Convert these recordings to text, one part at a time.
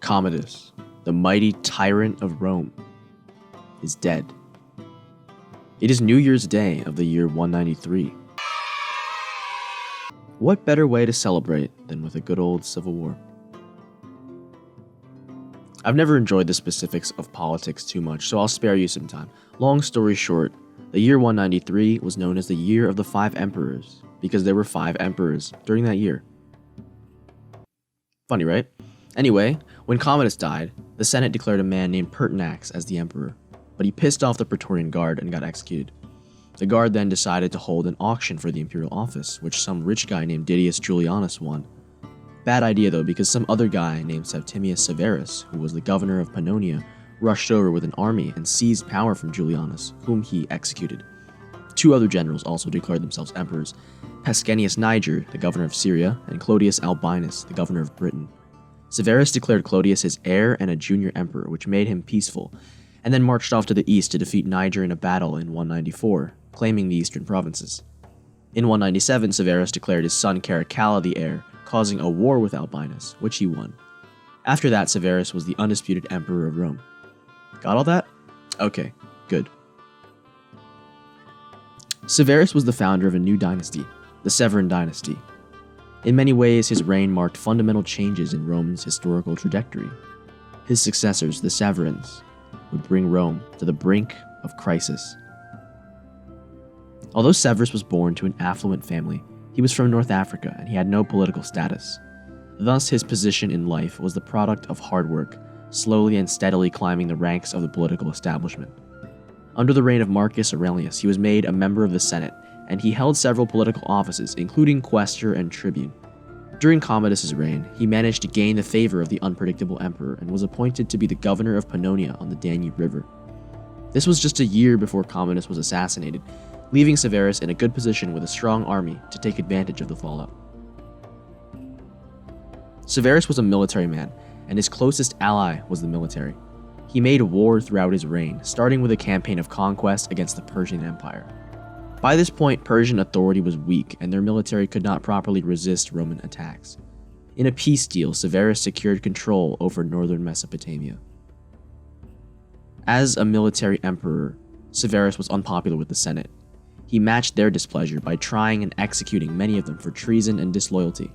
Commodus, the mighty tyrant of Rome, is dead. It is New Year's Day of the year 193. What better way to celebrate than with a good old civil war? I've never enjoyed the specifics of politics too much, so I'll spare you some time. Long story short, the year 193 was known as the Year of the Five Emperors, because there were 5 emperors during that year. Funny, right? Anyway, when Commodus died, the Senate declared a man named Pertinax as the emperor, but he pissed off the Praetorian Guard and got executed. The Guard then decided to hold an auction for the imperial office, which some rich guy named Didius Julianus won. Bad idea though, because some other guy named Septimius Severus, who was the governor of Pannonia, rushed over with an army and seized power from Julianus, whom he executed. 2 other generals also declared themselves emperors, Pescennius Niger, the governor of Syria, and Clodius Albinus, the governor of Britain. Severus declared Clodius his heir and a junior emperor, which made him peaceful, and then marched off to the east to defeat Niger in a battle in 194, claiming the eastern provinces. In 197, Severus declared his son Caracalla the heir, causing a war with Albinus, which he won. After that, Severus was the undisputed emperor of Rome. Got all that? Okay, good. Severus was the founder of a new dynasty, the Severan Dynasty. In many ways, his reign marked fundamental changes in Rome's historical trajectory. His successors, the Severans, would bring Rome to the brink of crisis. Although Severus was born to an affluent family, he was from North Africa and he had no political status. Thus, his position in life was the product of hard work, slowly and steadily climbing the ranks of the political establishment. Under the reign of Marcus Aurelius, he was made a member of the Senate, and he held several political offices, including quaestor and tribune. During Commodus's reign, he managed to gain the favor of the unpredictable emperor and was appointed to be the governor of Pannonia on the Danube River. This was just a year before Commodus was assassinated, leaving Severus in a good position with a strong army to take advantage of the fallout. Severus was a military man, and his closest ally was the military. He made war throughout his reign, starting with a campaign of conquest against the Persian Empire. By this point, Persian authority was weak, and their military could not properly resist Roman attacks. In a peace deal, Severus secured control over northern Mesopotamia. As a military emperor, Severus was unpopular with the Senate. He matched their displeasure by trying and executing many of them for treason and disloyalty.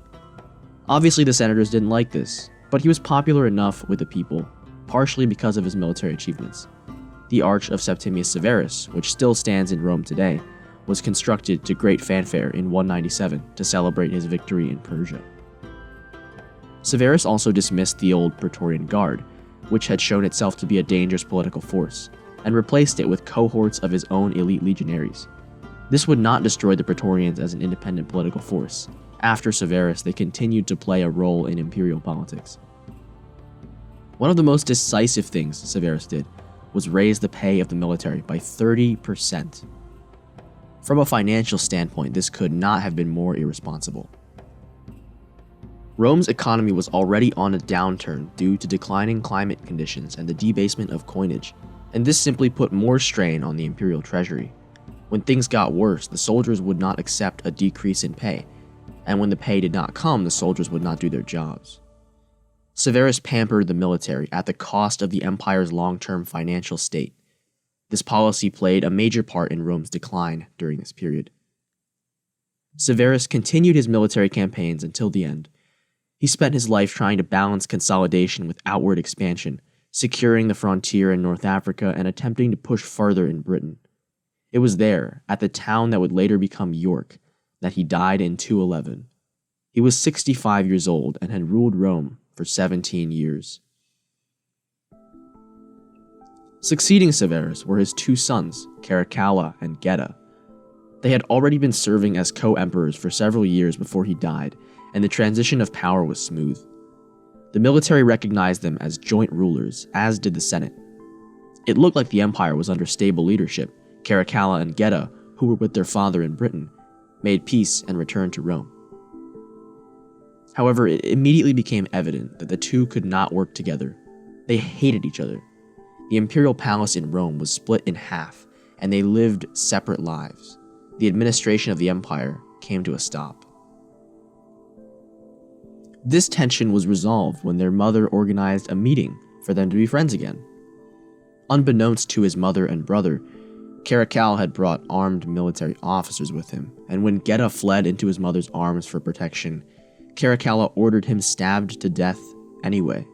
Obviously, the senators didn't like this, but he was popular enough with the people, partially because of his military achievements. The Arch of Septimius Severus, which still stands in Rome today, was constructed to great fanfare in 197 to celebrate his victory in Persia. Severus also dismissed the old Praetorian Guard, which had shown itself to be a dangerous political force, and replaced it with cohorts of his own elite legionaries. This would not destroy the Praetorians as an independent political force. After Severus, they continued to play a role in imperial politics. One of the most decisive things Severus did was raise the pay of the military by 30%. From a financial standpoint, this could not have been more irresponsible. Rome's economy was already on a downturn due to declining climate conditions and the debasement of coinage, and this simply put more strain on the imperial treasury. When things got worse, the soldiers would not accept a decrease in pay, and when the pay did not come, the soldiers would not do their jobs. Severus pampered the military at the cost of the empire's long-term financial state. This policy played a major part in Rome's decline during this period. Severus continued his military campaigns until the end. He spent his life trying to balance consolidation with outward expansion, securing the frontier in North Africa and attempting to push further in Britain. It was there, at the town that would later become York, that he died in 211. He was 65 years old and had ruled Rome for 17 years. Succeeding Severus were his 2 sons, Caracalla and Geta. They had already been serving as co-emperors for several years before he died, and the transition of power was smooth. The military recognized them as joint rulers, as did the Senate. It looked like the empire was under stable leadership. Caracalla and Geta, who were with their father in Britain, made peace and returned to Rome. However, it immediately became evident that the two could not work together. They hated each other. The imperial palace in Rome was split in half, and they lived separate lives. The administration of the empire came to a stop. This tension was resolved when their mother organized a meeting for them to be friends again. Unbeknownst to his mother and brother, Caracalla had brought armed military officers with him, and when Geta fled into his mother's arms for protection, Caracalla ordered him stabbed to death anyway.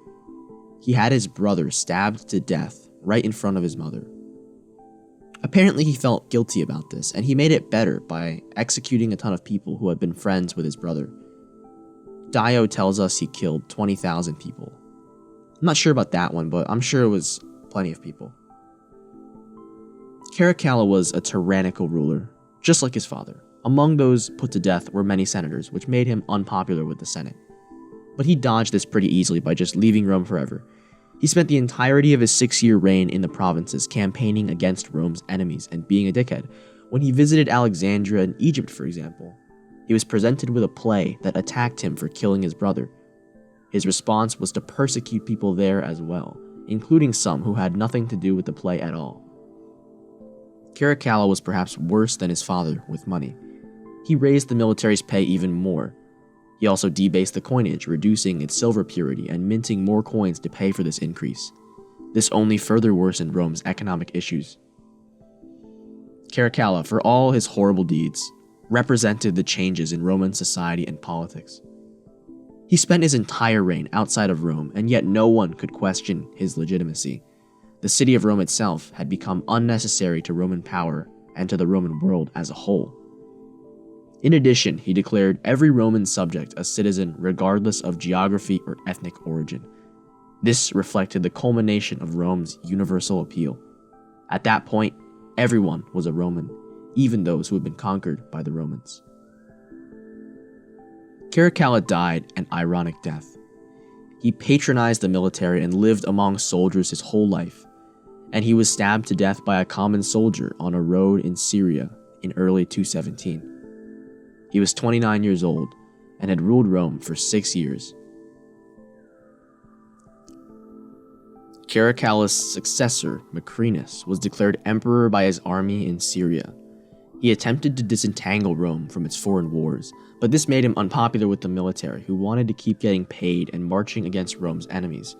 He had his brother stabbed to death right in front of his mother. Apparently he felt guilty about this, and he made it better by executing a ton of people who had been friends with his brother. Dio tells us he killed 20,000 people. I'm not sure about that one, but I'm sure it was plenty of people. Caracalla was a tyrannical ruler, just like his father. Among those put to death were many senators, which made him unpopular with the Senate. But he dodged this pretty easily by just leaving Rome forever. He spent the entirety of his 6-year reign in the provinces campaigning against Rome's enemies and being a dickhead. When he visited Alexandria in Egypt, for example, he was presented with a play that attacked him for killing his brother. His response was to persecute people there as well, including some who had nothing to do with the play at all. Caracalla was perhaps worse than his father with money. He raised the military's pay even more. He also debased the coinage, reducing its silver purity and minting more coins to pay for this increase. This only further worsened Rome's economic issues. Caracalla, for all his horrible deeds, represented the changes in Roman society and politics. He spent his entire reign outside of Rome, and yet no one could question his legitimacy. The city of Rome itself had become unnecessary to Roman power and to the Roman world as a whole. In addition, he declared every Roman subject a citizen regardless of geography or ethnic origin. This reflected the culmination of Rome's universal appeal. At that point, everyone was a Roman, even those who had been conquered by the Romans. Caracalla died an ironic death. He patronized the military and lived among soldiers his whole life, and he was stabbed to death by a common soldier on a road in Syria in early 217. He was 29 years old and had ruled Rome for 6 years. Caracalla's successor, Macrenus, was declared emperor by his army in Syria. He attempted to disentangle Rome from its foreign wars, but this made him unpopular with the military, who wanted to keep getting paid and marching against Rome's enemies.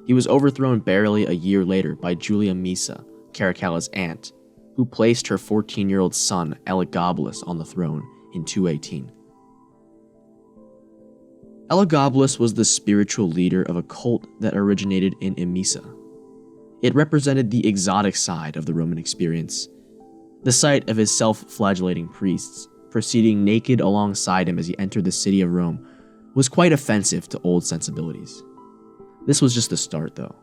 He was overthrown barely a year later by Julia Misa, Caracalla's aunt, who placed her 14-year-old son Elagabalus on the throne in 218. Elagabalus was the spiritual leader of a cult that originated in Emesa. It represented the exotic side of the Roman experience. The sight of his self-flagellating priests proceeding naked alongside him as he entered the city of Rome was quite offensive to old sensibilities. This was just the start, though.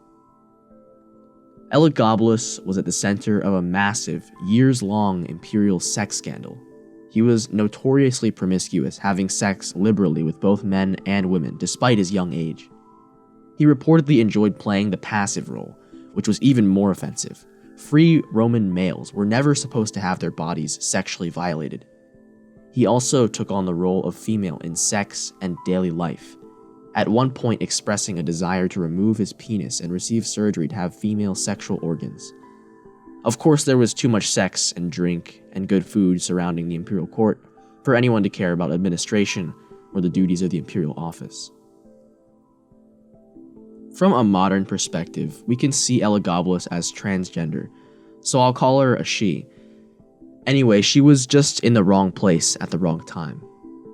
Elagabalus was at the center of a massive, years-long imperial sex scandal. He was notoriously promiscuous, having sex liberally with both men and women, despite his young age. He reportedly enjoyed playing the passive role, which was even more offensive. Free Roman males were never supposed to have their bodies sexually violated. He also took on the role of female in sex and daily life, at one point expressing a desire to remove his penis and receive surgery to have female sexual organs. Of course, there was too much sex and drink and good food surrounding the imperial court for anyone to care about administration or the duties of the imperial office. From a modern perspective, we can see Elagabalus as transgender, so I'll call her a she. Anyway, she was just in the wrong place at the wrong time.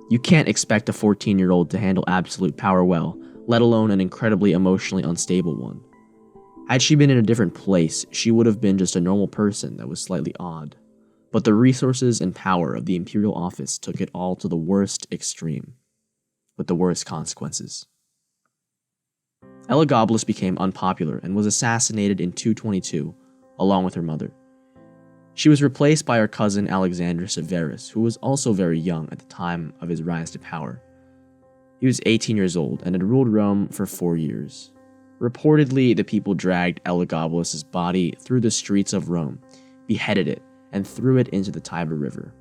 You can't expect a 14-year-old to handle absolute power well, let alone an incredibly emotionally unstable one. Had she been in a different place, she would have been just a normal person that was slightly odd. But the resources and power of the imperial office took it all to the worst extreme, with the worst consequences. Elagabalus became unpopular and was assassinated in 222, along with her mother. She was replaced by her cousin Alexander Severus, who was also very young at the time of his rise to power. He was 18 years old and had ruled Rome for 4 years. Reportedly, the people dragged Elagabalus's body through the streets of Rome, beheaded it, and threw it into the Tiber River.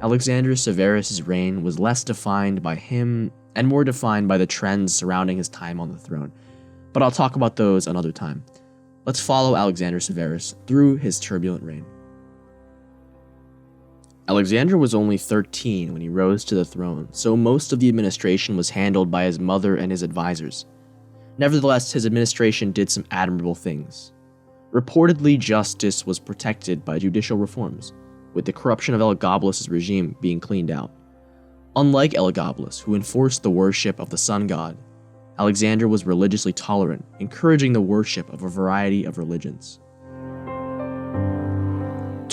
Alexander Severus's reign was less defined by him and more defined by the trends surrounding his time on the throne, but I'll talk about those another time. Let's follow Alexander Severus through his turbulent reign. Alexander was only 13 when he rose to the throne, so most of the administration was handled by his mother and his advisors. Nevertheless, his administration did some admirable things. Reportedly, justice was protected by judicial reforms, with the corruption of Elagabalus' regime being cleaned out. Unlike Elagabalus, who enforced the worship of the sun god, Alexander was religiously tolerant, encouraging the worship of a variety of religions.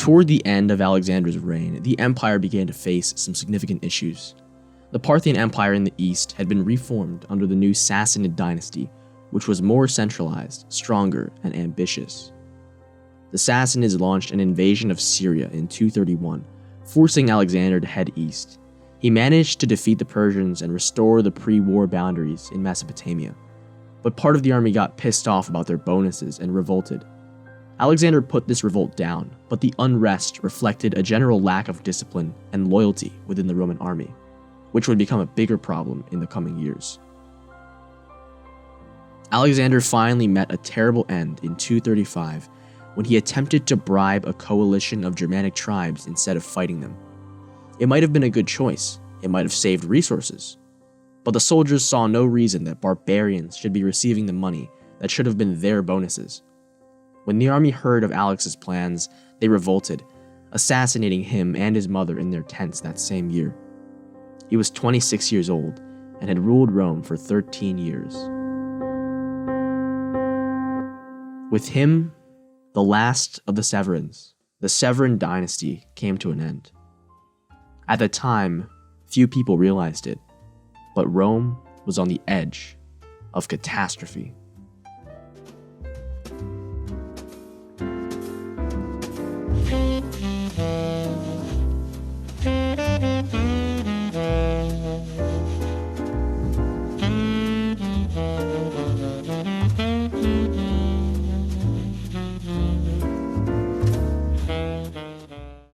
Toward the end of Alexander's reign, the empire began to face some significant issues. The Parthian Empire in the east had been reformed under the new Sassanid dynasty, which was more centralized, stronger, and ambitious. The Sassanids launched an invasion of Syria in 231, forcing Alexander to head east. He managed to defeat the Persians and restore the pre-war boundaries in Mesopotamia, but part of the army got pissed off about their bonuses and revolted. Alexander put this revolt down, but the unrest reflected a general lack of discipline and loyalty within the Roman army, which would become a bigger problem in the coming years. Alexander finally met a terrible end in 235 when he attempted to bribe a coalition of Germanic tribes instead of fighting them. It might have been a good choice, it might have saved resources, but the soldiers saw no reason that barbarians should be receiving the money that should have been their bonuses. When the army heard of Alex's plans, they revolted, assassinating him and his mother in their tents that same year. He was 26 years old and had ruled Rome for 13 years. With him, the last of the Severans, the Severan Dynasty, came to an end. At the time, few people realized it, but Rome was on the edge of catastrophe.